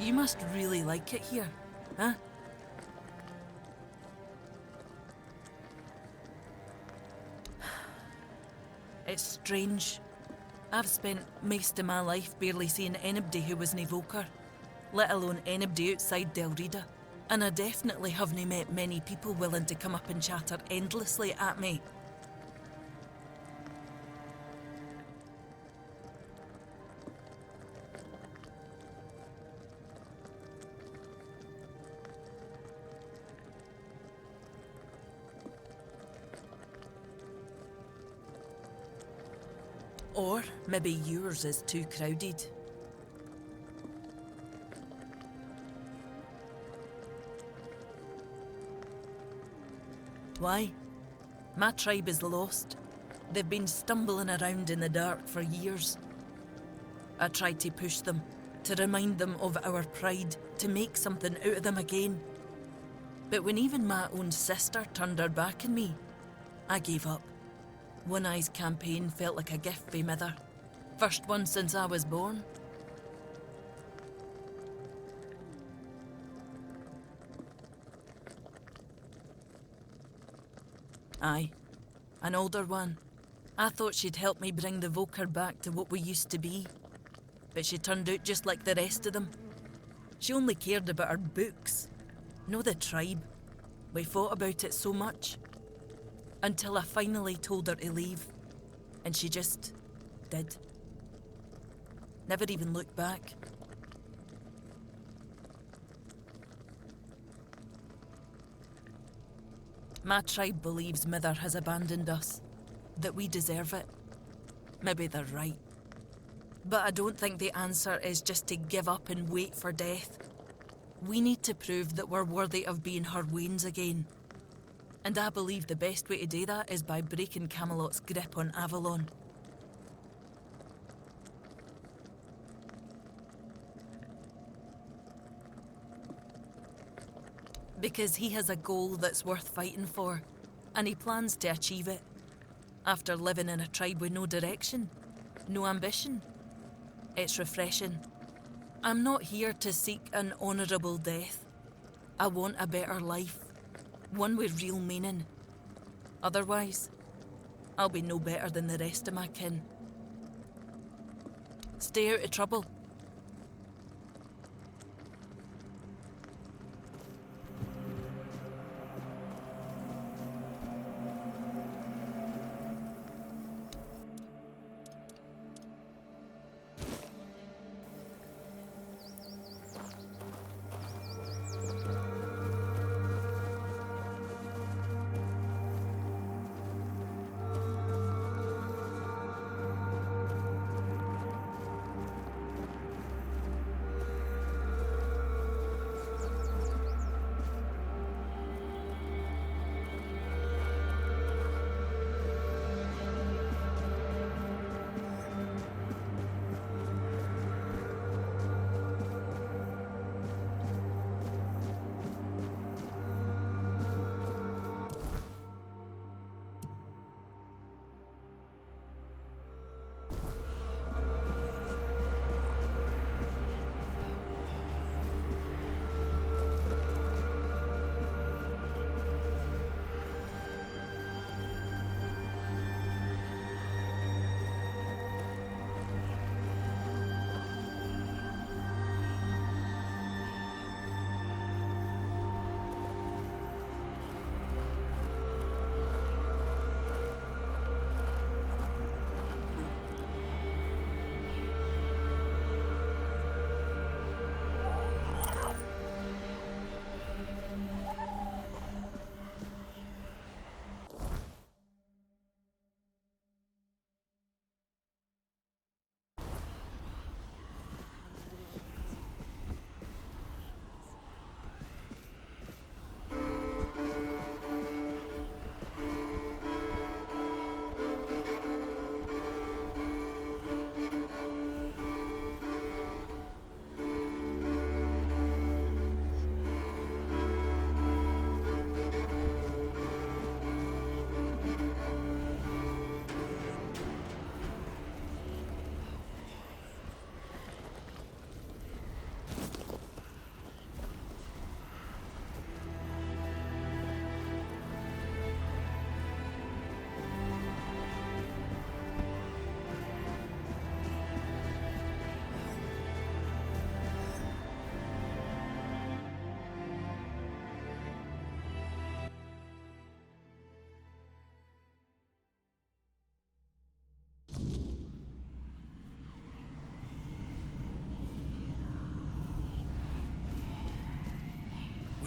You must really like it here, huh? It's strange. I've spent most of my life barely seeing anybody who was an evoker, let alone anybody outside Del Rida. And I definitely haven't met many people willing to come up and chatter endlessly at me. Or maybe yours is too crowded. Why? My tribe is lost. They've been stumbling around in the dark for years. I tried to push them, to remind them of our pride, to make something out of them again. But when even my own sister turned her back on me, I gave up. One Eye's campaign felt like a gift for Mother. First one since I was born. Aye, an older one. I thought she'd help me bring the Voker back to what we used to be. But she turned out just like the rest of them. She only cared about her books, no the tribe. We fought about it so much. Until I finally told her to leave. And she just did. Never even looked back. My tribe believes Mother has abandoned us, that we deserve it. Maybe they're right. But I don't think the answer is just to give up and wait for death. We need to prove that we're worthy of being her wains again. And I believe the best way to do that is by breaking Camelot's grip on Avalon. Because he has a goal that's worth fighting for, and he plans to achieve it. After living in a tribe with no direction, no ambition. It's refreshing. I'm not here to seek an honourable death. I want a better life, one with real meaning. Otherwise, I'll be no better than the rest of my kin. Stay out of trouble.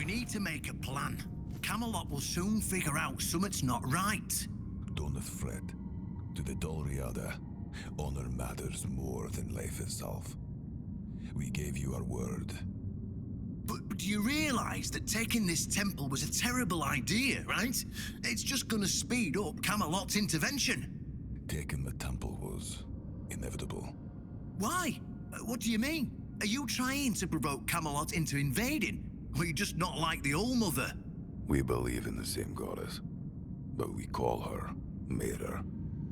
We need to make a plan. Camelot will soon figure out something's not right. Don't fret. To the Dolriada, honor matters more than life itself. We gave you our word. But do you realize that taking this temple was a terrible idea, right? It's just gonna speed up Camelot's intervention. Taking the temple was inevitable. Why? What do you mean? Are you trying to provoke Camelot into invading? Or you just not like the All-Mother? We believe in the same goddess, but we call her Mera.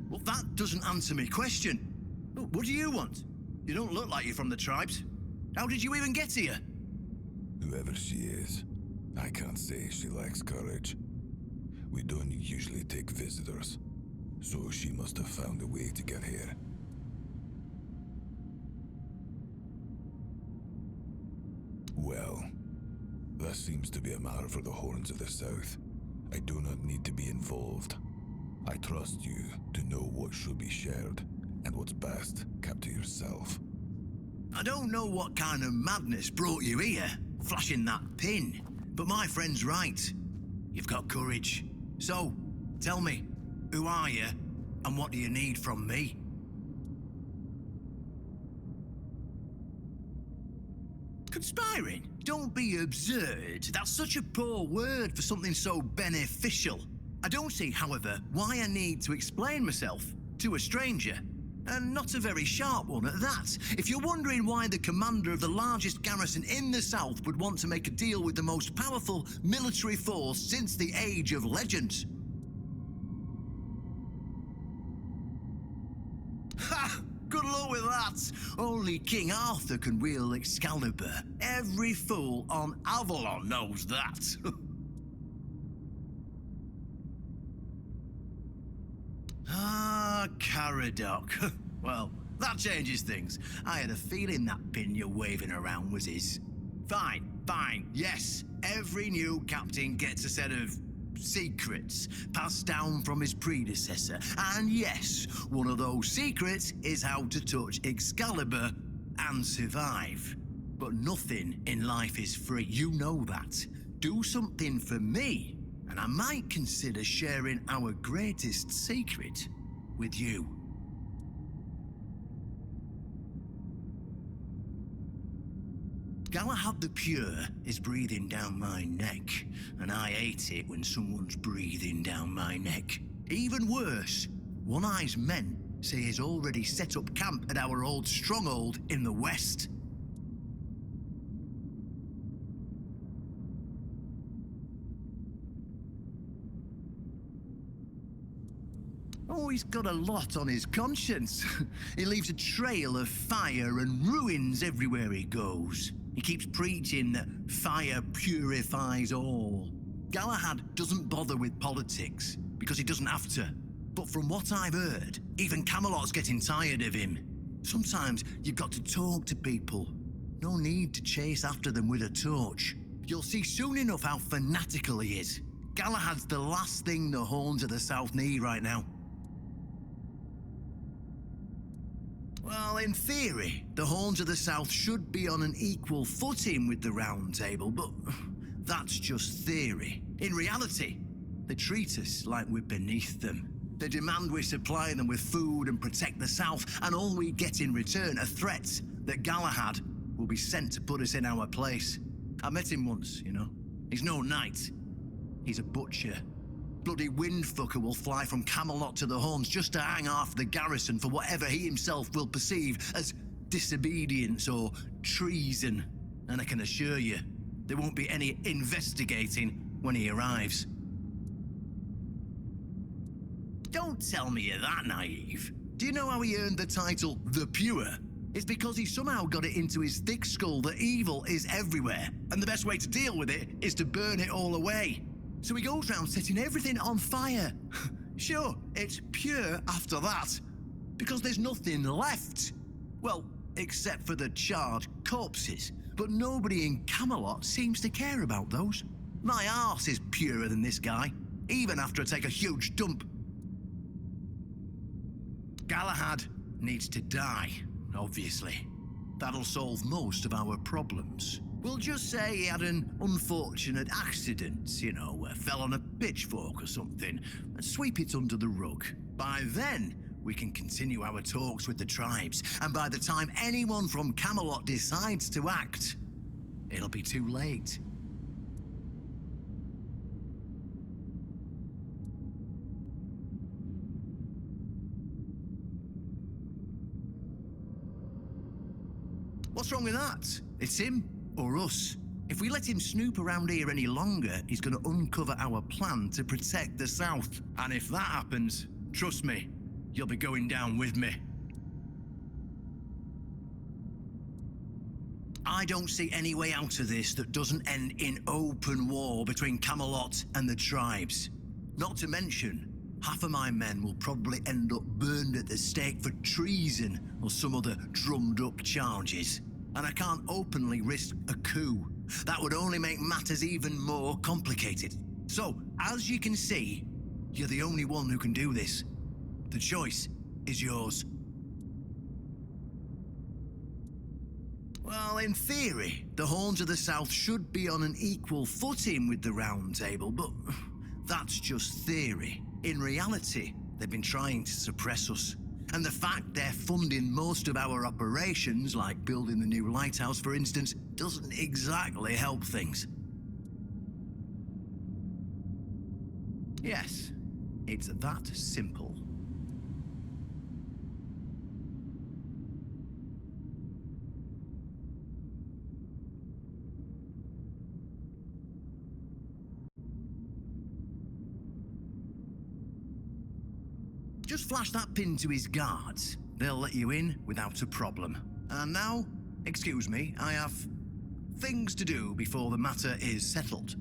Well, that doesn't answer my question. What do you want? You don't look like you're from the tribes. How did you even get here? Whoever she is, I can't say she lacks courage. We don't usually take visitors, so she must have found a way to get here. Well, that seems to be a matter for the Horns of the South. I do not need to be involved. I trust you to know what should be shared, and what's best kept to yourself. I don't know what kind of madness brought you here, flashing that pin, but my friend's right. You've got courage. So, tell me, who are you, and what do you need from me? Conspiring? Don't be absurd. That's such a poor word for something so beneficial. I don't see, however, why I need to explain myself to a stranger. And not a very sharp one at that. If you're wondering why the commander of the largest garrison in the south would want to make a deal with the most powerful military force since the Age of Legends. Ha! Good luck with that. Only King Arthur can wield Excalibur. Every fool on Avalon knows that. Caradoc. Well, that changes things. I had a feeling that pin you're waving around was his. Fine, yes. Every new captain gets a set of secrets passed down from his predecessor. And yes, one of those secrets is how to touch Excalibur and survive. But nothing in life is free, you know that. Do something for me, and I might consider sharing our greatest secret with you. Galahad the Pure is breathing down my neck, and I hate it when someone's breathing down my neck. Even worse, One Eye's men say he's already set up camp at our old stronghold in the west. Oh, he's got a lot on his conscience. He leaves a trail of fire and ruins everywhere he goes. He keeps preaching that fire purifies all. Galahad doesn't bother with politics, because he doesn't have to. But from what I've heard, even Camelot's getting tired of him. Sometimes you've got to talk to people. No need to chase after them with a torch. You'll see soon enough how fanatical he is. Galahad's the last thing the Horns of the South need right now. Well, in theory, the Horns of the South should be on an equal footing with the Round Table, but that's just theory. In reality, they treat us like we're beneath them. They demand we supply them with food and protect the South, and all we get in return are threats that Galahad will be sent to put us in our place. I met him once, you know. He's no knight. He's a butcher. Bloody windfucker will fly from Camelot to the Horns just to hang half the garrison for whatever he himself will perceive as disobedience or treason. And I can assure you, there won't be any investigating when he arrives. Don't tell me you're that naive. Do you know how he earned the title The Pure? It's because he somehow got it into his thick skull that evil is everywhere, and the best way to deal with it is to burn it all away. So he goes round setting everything on fire. Sure, it's pure after that, because there's nothing left. Well, except for the charred corpses. But nobody in Camelot seems to care about those. My arse is purer than this guy, even after I take a huge dump. Galahad needs to die, obviously. That'll solve most of our problems. We'll just say he had an unfortunate accident, fell on a pitchfork or something, and sweep it under the rug. By then, we can continue our talks with the tribes, and by the time anyone from Camelot decides to act, it'll be too late. What's wrong with that? It's him or us. If we let him snoop around here any longer, he's going to uncover our plan to protect the South. And if that happens, trust me, you'll be going down with me. I don't see any way out of this that doesn't end in open war between Camelot and the tribes. Not to mention, half of my men will probably end up burned at the stake for treason or some other drummed-up charges. And I can't openly risk a coup. That would only make matters even more complicated. So, as you can see, you're the only one who can do this. The choice is yours. Well, in theory, the Horns of the South should be on an equal footing with the Round Table, but that's just theory. In reality, they've been trying to suppress us. And the fact they're funding most of our operations, like building the new lighthouse, for instance, doesn't exactly help things. Yes, it's that simple. Just flash that pin to his guards. They'll let you in without a problem. And now, excuse me, I have things to do before the matter is settled.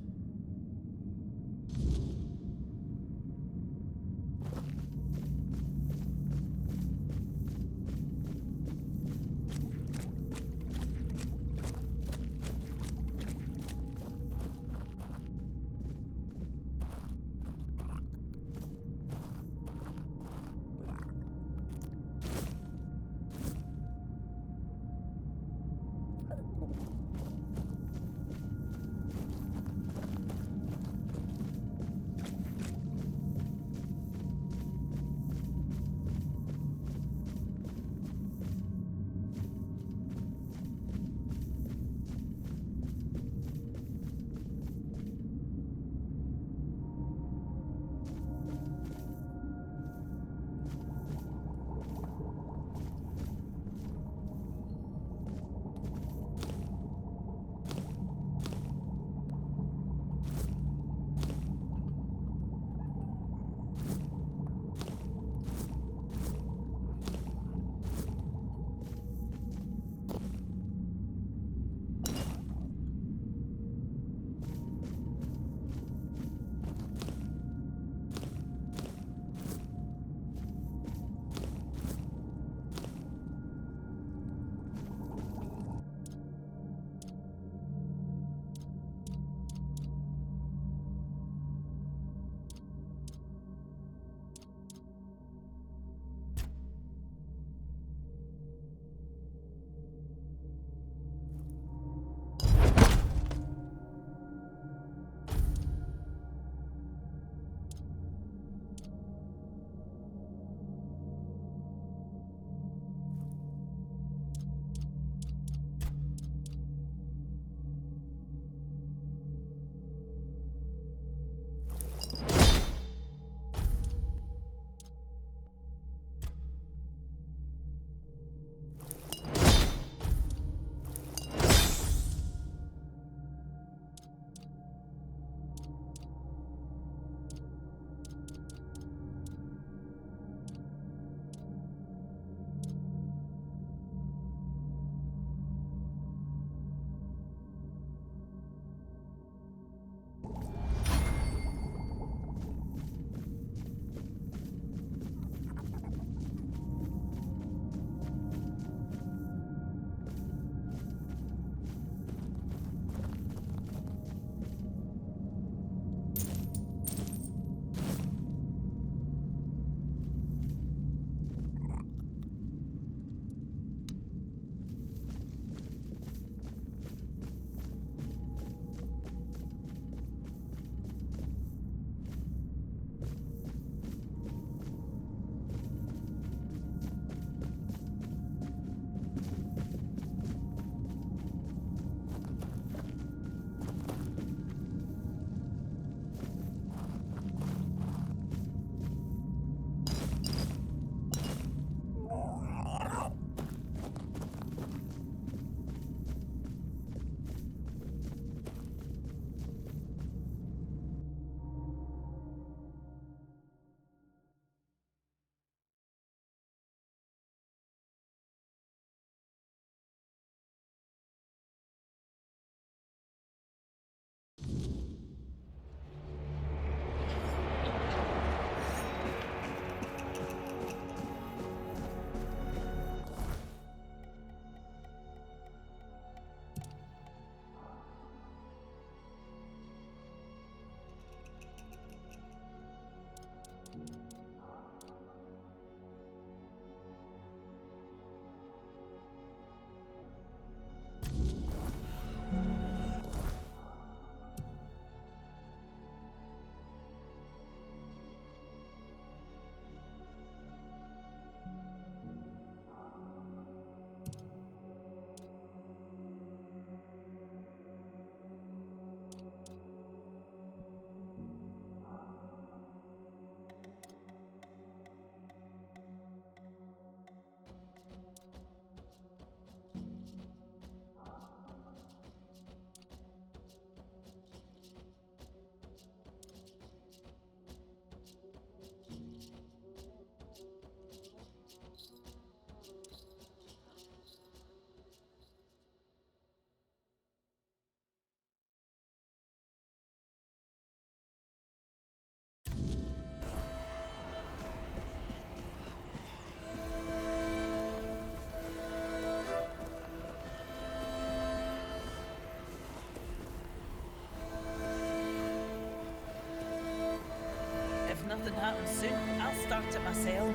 happen soon. I'll start it myself.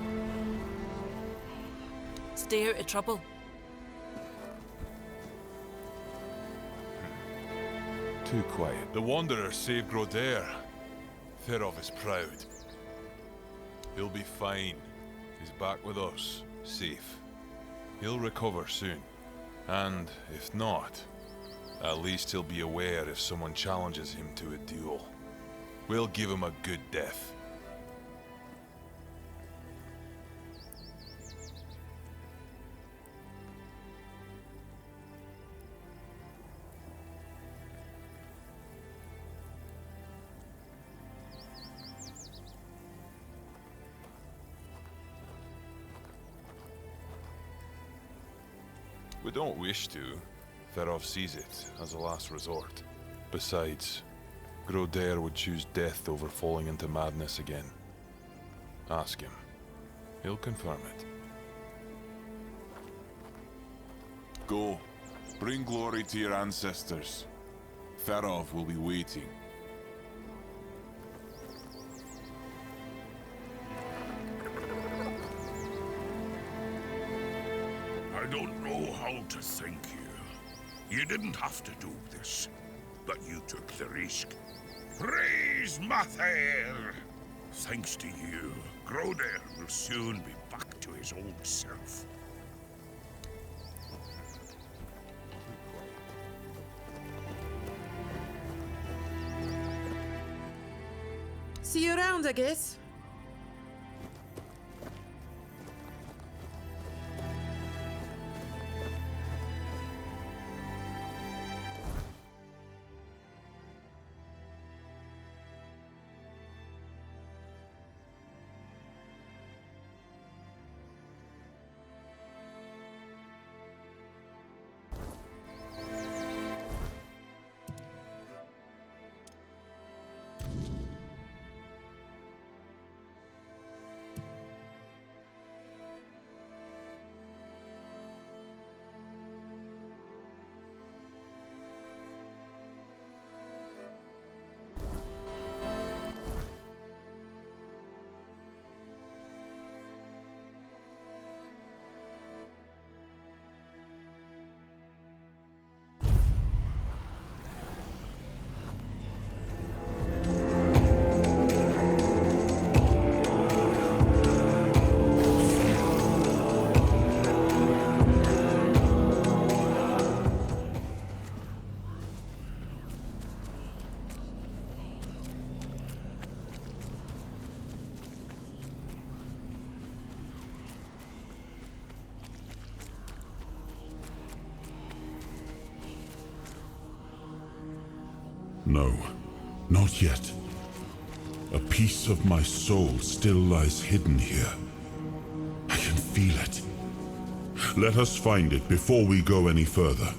Stay out of trouble. Too quiet. The Wanderer saved Grodair. Therov is proud. He'll be fine. He's back with us, safe. He'll recover soon. And if not, at least he'll be aware if someone challenges him to a duel. We'll give him a good death. We don't wish to. Therov sees it as a last resort. Besides, Grodair would choose death over falling into madness again. Ask him. He'll confirm it. Go. Bring glory to your ancestors. Therov will be waiting. I don't know how to thank you. You didn't have to do this, but you took the risk. Praise Mathair! Thanks to you, Grodair will soon be back to his old self. See you around, I guess. No, not yet. A piece of my soul still lies hidden here. I can feel it. Let us find it before we go any further.